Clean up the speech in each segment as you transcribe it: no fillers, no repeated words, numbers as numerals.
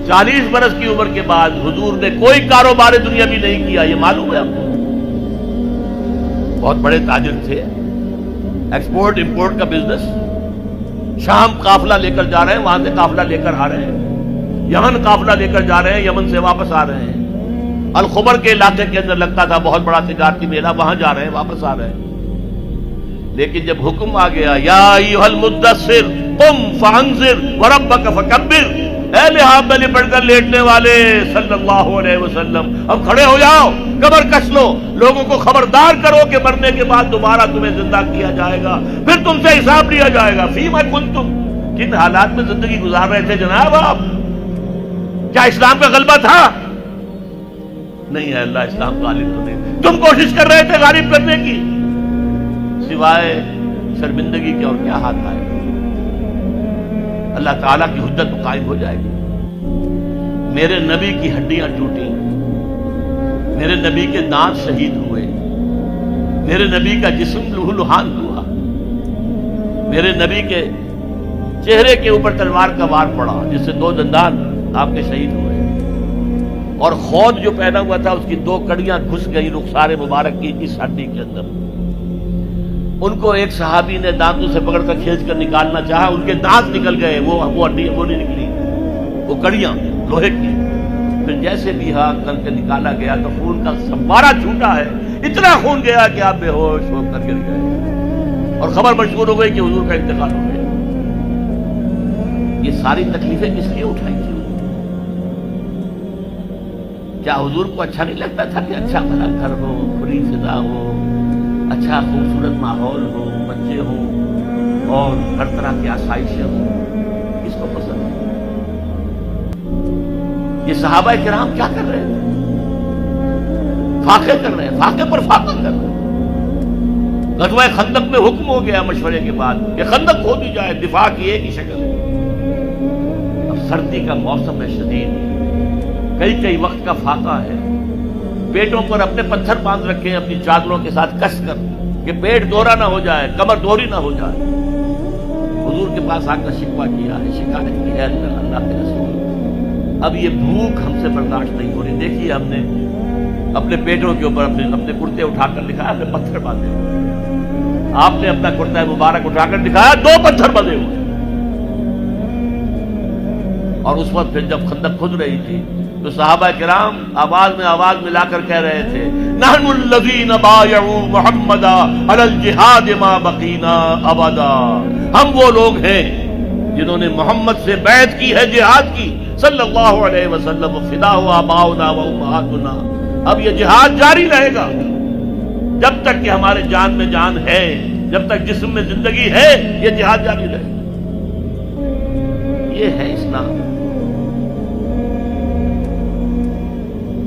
40 برس کی عمر کے بعد حضور نے کوئی کاروبار دنیاوی نہیں کیا، یہ معلوم ہے آپ کو؟ بہت بڑے تاجر تھے، ایکسپورٹ امپورٹ کا بزنس، شام قافلہ لے کر جا رہے ہیں، وہاں سے قافلہ لے کر آ رہے ہیں، یمن قافلہ لے کر جا رہے ہیں، یمن سے واپس آ رہے ہیں، الخبر کے علاقے کے اندر لگتا تھا بہت بڑا تجارتی میلہ، وہاں جا رہے ہیں، واپس آ رہے ہیں۔ لیکن جب حکم آ گیا یا ایھا المدثر قم فانذر وربک فکبر، اے لحاف میں لپٹ کر لیٹنے والے صلی اللہ علیہ وسلم، اب کھڑے ہو جاؤ، کمر کس لو، لوگوں کو خبردار کرو کہ مرنے کے بعد دوبارہ تمہیں زندہ کیا جائے گا، پھر تم سے حساب لیا جائے گا۔ فیما کنتم، کن حالات میں زندگی گزار رہے تھے جناب آپ؟ کیا اسلام کا غلبہ تھا؟ نہیں ہے، اللہ اسلام غالب تو نہیں، تم کوشش کر رہے تھے غالب کرنے کی، سوائے شرمندگی کے اور کیا ہاتھ آئے؟ اللہ تعالیٰ کی حجت قائم ہو جائے گی۔ میرے نبی کی ہڈیاں ٹوٹی، میرے نبی کے دانت شہید ہوئے، میرے نبی کا جسم لہو لہان ہوا، میرے نبی کے چہرے کے اوپر تلوار کا وار پڑا جس سے 2 دندان آپ کے شہید ہوئے، اور خود جو پہنا ہوا تھا اس کی 2 کڑیاں گھس گئی رخسار مبارک کی اس ہڈی کے اندر۔ ان کو ایک صحابی نے دانتوں سے پکڑ کر کھینچ کر نکالنا چاہا، ان کے دانت نکل گئے، وہ ہڈی وہ نہیں نکلی، وہ کڑیاں لوہے کی۔ پھر جیسے بھی ہاں کر کے نکالا گیا تو خون کا فوارہ چھوٹا ہے، اتنا خون گیا کہ آپ بے ہوش ہو کر گر گئے، اور خبر مشہور ہو گئی کہ حضور کا انتقال ہو گیا۔ یہ ساری تکلیفیں کس لیے اٹھائی تھی؟ کیا حضور کو اچھا نہیں لگتا تھا کہ اچھا بھلا گھر ہو، کھلی فضا ہو، اچھا خوبصورت ماحول ہو، بچے ہوں اور ہر طرح کی آسائشیں ہوں؟ کس کو پسند ہے؟ یہ صحابہ کرام کیا کر رہے تھے؟ فاقے کر رہے ہیں، فاقے پر فاقہ کر رہے ہیں۔ غزوہ خندق میں حکم ہو گیا مشورے کے بعد کہ خندق کھود دی جائے، دفاع کی ایک ہی شکل ہے۔ اب سردی کا موسم ہے شدید، کئی وقت کا فاقہ ہے، پیٹوں پر اپنے پتھر باندھ رکھے ہیں اپنی چادروں کے ساتھ کس کر کہ پیٹ دوہرا نہ ہو جائے، کمر دوہری نہ ہو جائے۔ حضور کے پاس آ کر شکوہ کیا ہے، شکایت کی ہے اللہ کے رسول، اب یہ بھوک ہم سے برداشت نہیں ہو رہی۔ دیکھیے ہم نے اپنے پیٹوں کے اوپر اپنے کرتے اٹھا کر لکھا ہے پتھر باندھے ہوئے، آپ نے اپنا کرتا مبارک اٹھا کر دکھایا 2 پتھر بندھے ہوئے۔ اور اس وقت پھر جب خندق کھد رہی تھی تو صحابہ کرام آواز میں آواز ملا کر کہہ رہے تھے نحن الذین بایعوا محمدا علی الجہاد ما بقینا ابدا، ہم وہ لوگ ہیں جنہوں نے محمد سے بیعت کی ہے جہاد کی صلی اللہ علیہ وسلم، فدا آباؤنا و امہاتنا، اب یہ جہاد جاری رہے گا جب تک کہ ہمارے جان میں جان ہے، جب تک جسم میں زندگی ہے یہ جہاد جاری رہے گا۔ یہ ہے اسلام،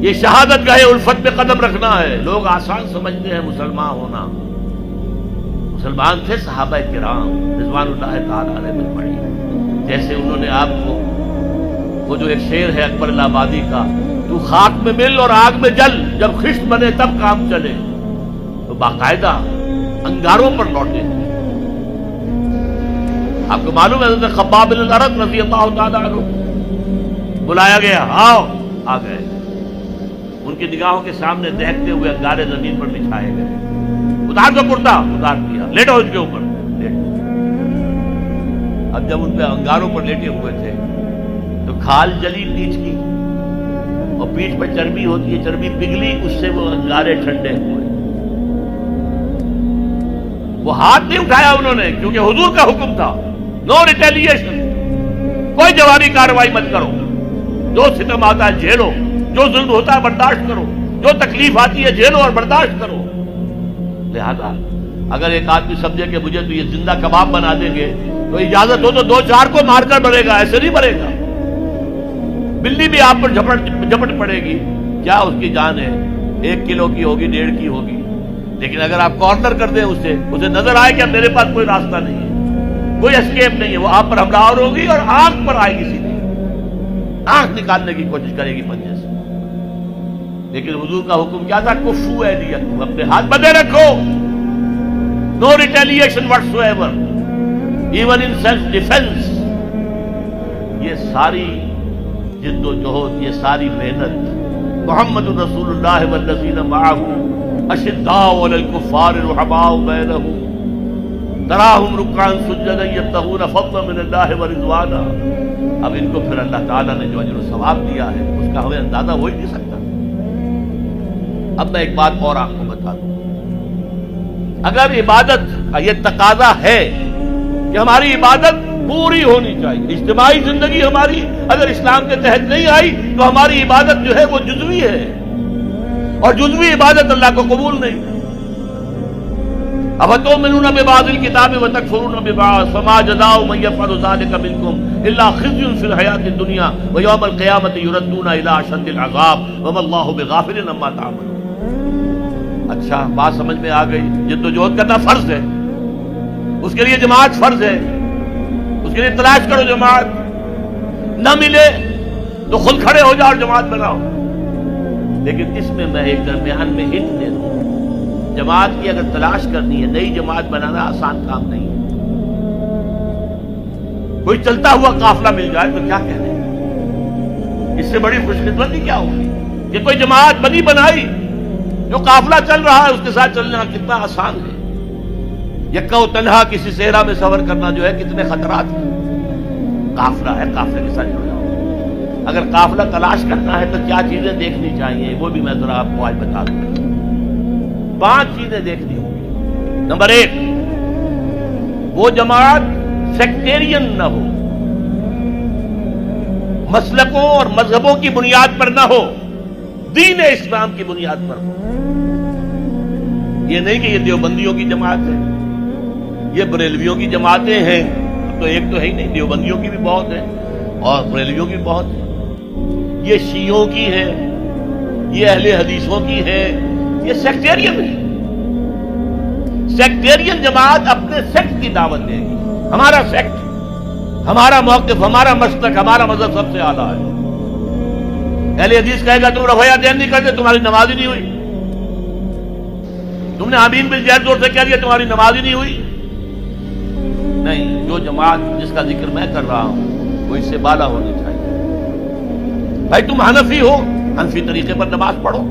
یہ شہادت گاہ الفت پہ قدم رکھنا ہے۔ لوگ آسان سمجھتے ہیں مسلمان ہونا، مسلمان تھے صحابہ کرام رضوان اللہ تعالی علیہ اجمعین، جیسے انہوں نے آپ کو وہ جو ایک شعر ہے اکبر الہٰبادی کا، تو خاک میں مل اور آگ میں جل، جب خشت بنے تب کام چلے، تو باقاعدہ انگاروں پر لوٹے۔ آپ کو معلوم ہے حضرت خباب بن الارت رضی اللہ تعالی عنہ بلایا گیا، آؤ، آ گئے، ان کی نگاہوں کے سامنے دہکتے ہوئے انگارے زمین پر بچھائے گئے، اتار دو کرتا، اتار دیا، لیٹو اس کے اوپر، لیٹ۔ اب جب ان پہ انگاروں پر لیٹے ہوئے تھے تو کھال جلی پیٹھ کی، اور پیٹھ پر چربی ہوتی ہے، چربی پگھلی، اس سے وہ انگارے ٹھنڈے ہوئے۔ وہ ہاتھ نہیں اٹھایا انہوں نے، کیونکہ حضور کا حکم تھا نو ریٹیلیشن، کوئی جوابی کارروائی مت کرو، جو ستم آتا ہے جھیلو، جو ظلم ہوتا ہے برداشت کرو، جو تکلیف آتی ہے جھیلو اور برداشت کرو۔ لہذا اگر ایک آدمی سمجھے کہ مجھے تو یہ زندہ کباب بنا دیں گے تو اجازت ہو تو 2-4 کو مار کر مرے گا، ایسے نہیں مرے گا۔ بلی بھی آپ پر جھپٹ پڑے گی، کیا اس کی جان ہے، 1 کلو کی ہوگی، 1.5 کی ہوگی، لیکن اگر آپ کارنر کر دیں اسے نظر آئے کہ اب میرے پاس کوئی راستہ نہیں ہے، کوئی اسکیپ نہیں ہے، وہ آپ پر حملہ آور ہوگی اور آنکھ پر آئے گی، سیدھی آنکھ نکالنے کی کوشش کرے گی پنجے سے۔ لیکن حضور کا حکم کیا تھا؟ کفو ایدیکم، اپنے ہاتھ بندھے رکھو، no retaliation whatsoever, even in self ڈیفense۔ یہ ساری جد و جہد، یہ ساری محنت، محمد رسول اللہ والذین معہ اشداء علی الکفار رحماء بینہم تراہم رکعا سجدا یبتغون فضلا من اللہ ورضوانا. اب ان کو پھر اللہ تعالیٰ نے جو اجر و ثواب دیا ہے اس کا ہمیں اندازہ ہو ہی نہیں سکتا. اب میں ایک بات اور آپ کو بتا دوں، اگر عبادت کا یہ تقاضا ہے کہ ہماری عبادت پوری ہونی چاہیے، اجتماعی زندگی ہماری اگر اسلام کے تحت نہیں آئی تو ہماری عبادت جو ہے وہ جزوی ہے، اور جزوی عبادت اللہ کو قبول نہیں. افتؤمنون ببعض الکتاب وتکفرون ببعض فما جزاء من یفعل ذلک منکم الا خزی فی الحیاۃ الدنیا ویوم القیامۃ یردون الی اشد العذاب وما اللہ بغافل عما تعملون. اچھا بات سمجھ میں آ گئی. جد و جہد کرنا فرض ہے، اس کے لیے جماعت فرض ہے، اس کے لیے تلاش کرو جماعت، نہ ملے تو خود کھڑے ہو جاؤ اور جماعت بناؤ. لیکن اس میں میں ایک درمیان میں ہنٹ دے دوں، جماعت کی اگر تلاش کرنی ہے، نئی جماعت بنانا آسان کام نہیں ہے. کوئی چلتا ہوا قافلہ مل جائے تو کیا کہنے، اس سے بڑی خوش قسمتی کیا ہوگی کہ کوئی جماعت بنی بنائی، جو قافلہ چل رہا ہے اس کے ساتھ چلنا کتنا آسان ہے. یکا و تنہا کسی صحرا میں سفر کرنا جو ہے کتنے خطرات ہیں. قافلہ ہے، قافلے کے ساتھ جڑ جاؤ. اگر قافلہ تلاش کرنا ہے تو کیا چیزیں دیکھنی چاہیے وہ بھی میں ذرا آپ کو آج بتا دوں. 5 چیزیں دیکھنی ہوگی. نمبر 1، وہ جماعت سیکٹیرین نہ ہو، مسلکوں اور مذہبوں کی بنیاد پر نہ ہو، دین اسلام کی بنیاد پر ہو. یہ نہیں کہ یہ دیوبندیوں کی جماعت ہے، یہ بریلویوں کی جماعتیں ہیں. اب تو ایک تو ہے ہی نہیں، دیوبندیوں کی بھی بہت ہے اور بریلویوں کی بہت ہے. یہ شیعوں کی ہے، یہ اہل حدیثوں کی ہے، یہ سیکٹیرین ہے. سیکٹیرین جماعت اپنے سیکٹ کی دعوت دے گی. ہمارا سیکٹ، ہمارا موقف، ہمارا مسلک، ہمارا مذہب سب سے اعلیٰ ہے. اہل حدیث کہے گا تم رفع دین نہیں کرتے، تمہاری نماز ہی نہیں ہوئی. تم نے آمین بالجہر زور سے کہہ دیا، تمہاری نماز ہی نہیں ہوئی. نہیں، جو جماعت جس کا ذکر میں کر رہا ہوں وہ اس سے بالا ہونی چاہیے. بھائی تم حنفی ہو، حنفی طریقے پر نماز پڑھو.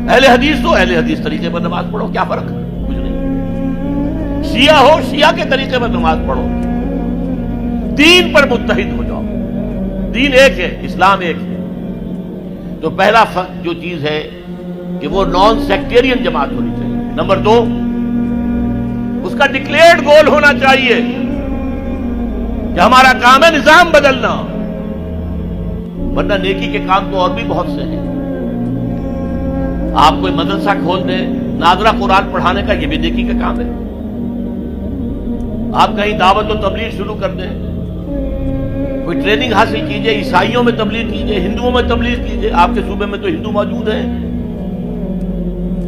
اہل حدیث ہو، اہل حدیث طریقے پر نماز پڑھو. کیا فرق ہے؟ کچھ نہیں. شیعہ ہو، شیعہ کے طریقے پر نماز پڑھو. دین پر متحد ہو جاؤ. دین ایک ہے، اسلام ایک ہے. تو پہلا فرق جو چیز ہے کہ وہ نان سیکٹیرین جماعت ہونی چاہیے. نمبر 2، اس کا ڈکلیئرڈ گول ہونا چاہیے کہ ہمارا کام ہے نظام بدلنا، ورنہ نیکی کے کام تو اور بھی بہت سے ہیں. آپ کوئی مدرسہ کھول دیں، ناظرہ قرآن پڑھانے کا، یہ بھی نیکی کا کام ہے. آپ کہیں دعوت و تبلیغ شروع کر دیں، کوئی ٹریننگ حاصل کیجئے، عیسائیوں میں تبلیغ کیجئے، ہندوؤں میں تبلیغ کیجئے. آپ کے صوبے میں تو ہندو موجود ہیں،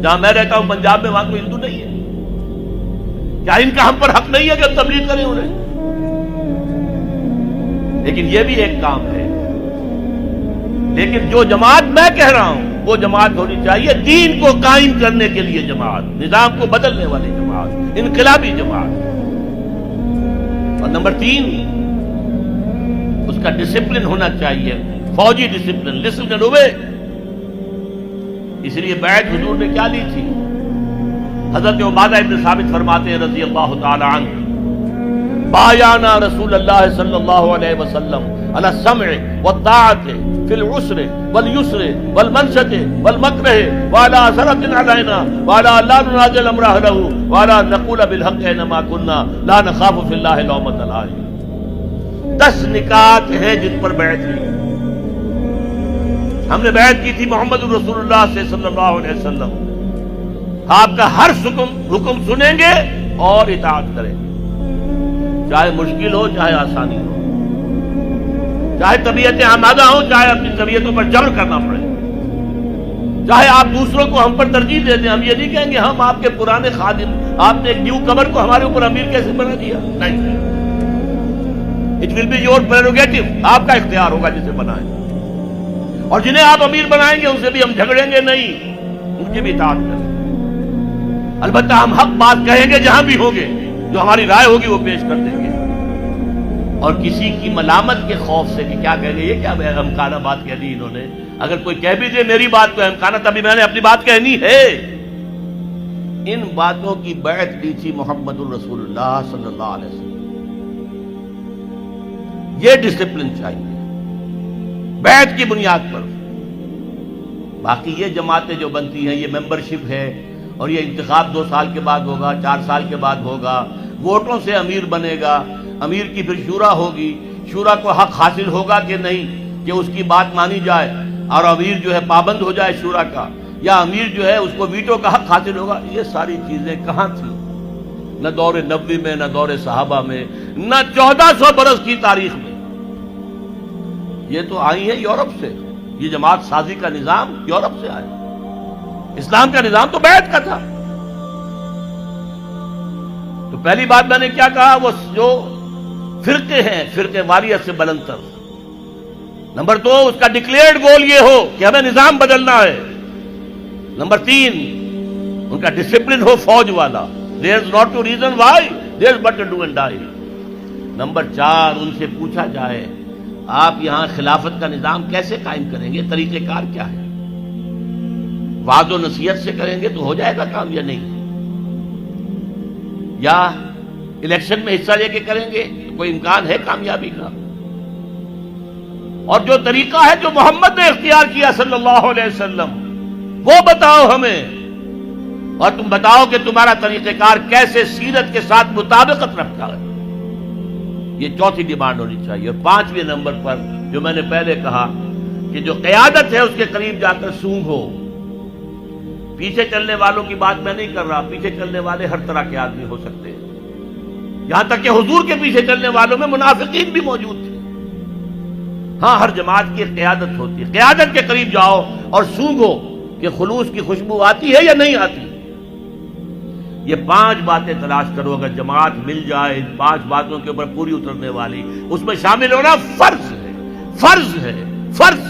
جہاں میں رہتا ہوں پنجاب میں، وہاں تو ہندو نہیں ہے. کیا ان کا ہم پر حق نہیں ہے کہ ہم تبلیغ کریں انہیں؟ لیکن یہ بھی ایک کام ہے. لیکن جو جماعت میں کہہ رہا ہوں وہ جماعت ہونی چاہیے دین کو قائم کرنے کے لیے جماعت، نظام کو بدلنے والی جماعت، انقلابی جماعت. اور نمبر 3، اس کا ڈسپلن ہونا چاہیے، فوجی ڈسپلن، لسن اینڈ اوبے. اس لیے بیعت حضور نے کیا لی تھی؟ حضرت عبادہ ابن ثابت فرماتے ہیں رضی اللہ تعالی عنہ، بایعنا رسول اللہ صلی اللہ علیہ وسلم علی السمع والطاعۃ فی العسر والیسر والمنشط والمکرہ وعلی اثرۃ علینا وعلی لا ننازع الامر اہلہ وعلی نقول بالحق اینما کنا لا نخاف فی اللہ لومۃ لائم. 10 نکات ہیں جن پر بیعت لی. ہم نے بیعت کی تھی محمد رسول اللہ سے صلی اللہ علیہ وسلم. آپ کا ہر حکم سنیں گے اور اطاعت کریں گے، چاہے مشکل ہو چاہے آسانی ہو، چاہے طبیعتیں آمادہ ہوں چاہے اپنی طبیعتوں پر جبر کرنا پڑے، چاہے آپ دوسروں کو ہم پر ترجیح دے دیں. ہم یہ نہیں کہیں گے ہم آپ کے پرانے خادم، آپ نے ایک نیو کمر کو ہمارے اوپر امیر کیسے بنا دیا. نہیں، it will be your prerogative. آپ کا اختیار ہوگا جسے بنائیں، اور جنہیں آپ امیر بنائیں گے ان سے بھی ہم جھگڑیں گے نہیں، ان کی بھی اطاعت کریں. البتہ ہم حق بات کہیں گے جہاں بھی ہوں گے، جو ہماری رائے ہوگی وہ پیش کر دیں گے. اور کسی کی ملامت کے خوف سے کہ کیا کہہ گے، یہ کیا احمقانہ بات کہہ دی انہوں نے، اگر کوئی کہہ بھی دے میری بات کو احمقانہ، تبھی میں نے اپنی بات کہنی ہے۔ ان باتوں کی بیعت لی تھی محمد الرسول اللہ صلی اللہ علیہ وسلم۔ یہ ڈسپلن چاہیے بیعت کی بنیاد پر۔ باقی یہ جماعتیں جو بنتی ہیں، یہ ممبرشپ ہے، اور یہ انتخاب 2 سال کے بعد ہوگا، 4 سال کے بعد ہوگا، ووٹوں سے امیر بنے گا، امیر کی پھر شورا ہوگی، شورا کو حق حاصل ہوگا کہ نہیں کہ اس کی بات مانی جائے اور امیر جو ہے پابند ہو جائے شورا کا، یا امیر جو ہے اس کو ویٹو کا حق حاصل ہوگا۔ یہ ساری چیزیں کہاں تھیں؟ نہ دور نبوی میں، نہ دور صحابہ میں، نہ 1400 برس کی تاریخ میں۔ یہ تو آئی ہے یورپ سے، یہ جماعت سازی کا نظام یورپ سے آیا۔ اسلام کا نظام تو بیعت کا تھا۔ تو پہلی بات میں نے کیا کہا، وہ جو فرقے ہیں، فرقے واریت سے بلند تر۔ نمبر 2، اس کا ڈکلیئرڈ گول یہ ہو کہ ہمیں نظام بدلنا ہے۔ نمبر 3، ان کا ڈسپلن ہو فوج والا، there is not to reason why, there is but to do and die۔ Number 4، ان سے پوچھا جائے آپ یہاں خلافت کا نظام کیسے قائم کریں گے، طریقہ کار کیا ہے؟ وعد و نصیحت سے کریں گے تو ہو جائے گا کام یا نہیں؟ یا الیکشن میں حصہ لے کے کریں گے تو کوئی امکان ہے کامیابی کا؟ اور جو طریقہ ہے جو محمد نے اختیار کیا صلی اللہ علیہ وسلم، وہ بتاؤ ہمیں، اور تم بتاؤ کہ تمہارا طریقہ کار کیسے سیرت کے ساتھ مطابقت رکھتا ہے۔ یہ چوتھی ڈیمانڈ ہونی چاہیے۔ اور 5ویں نمبر پر جو میں نے پہلے کہا کہ جو قیادت ہے اس کے قریب جا کر سونگ ہو۔ پیچھے چلنے والوں کی بات میں نہیں کر رہا، پیچھے چلنے والے ہر طرح کے آدمی ہو سکتے ہیں، یہاں تک کہ حضور کے پیچھے چلنے والوں میں منافقین بھی موجود تھے۔ ہاں، ہر جماعت کی ایک قیادت ہوتی ہے، قیادت کے قریب جاؤ اور سونگو کہ خلوص کی خوشبو آتی ہے یا نہیں آتی۔ یہ 5 باتیں تلاش کرو، اگر جماعت مل جائے ان 5 باتوں کے اوپر پوری اترنے والی، اس میں شامل ہونا فرض ہے، فرض ہے، فرض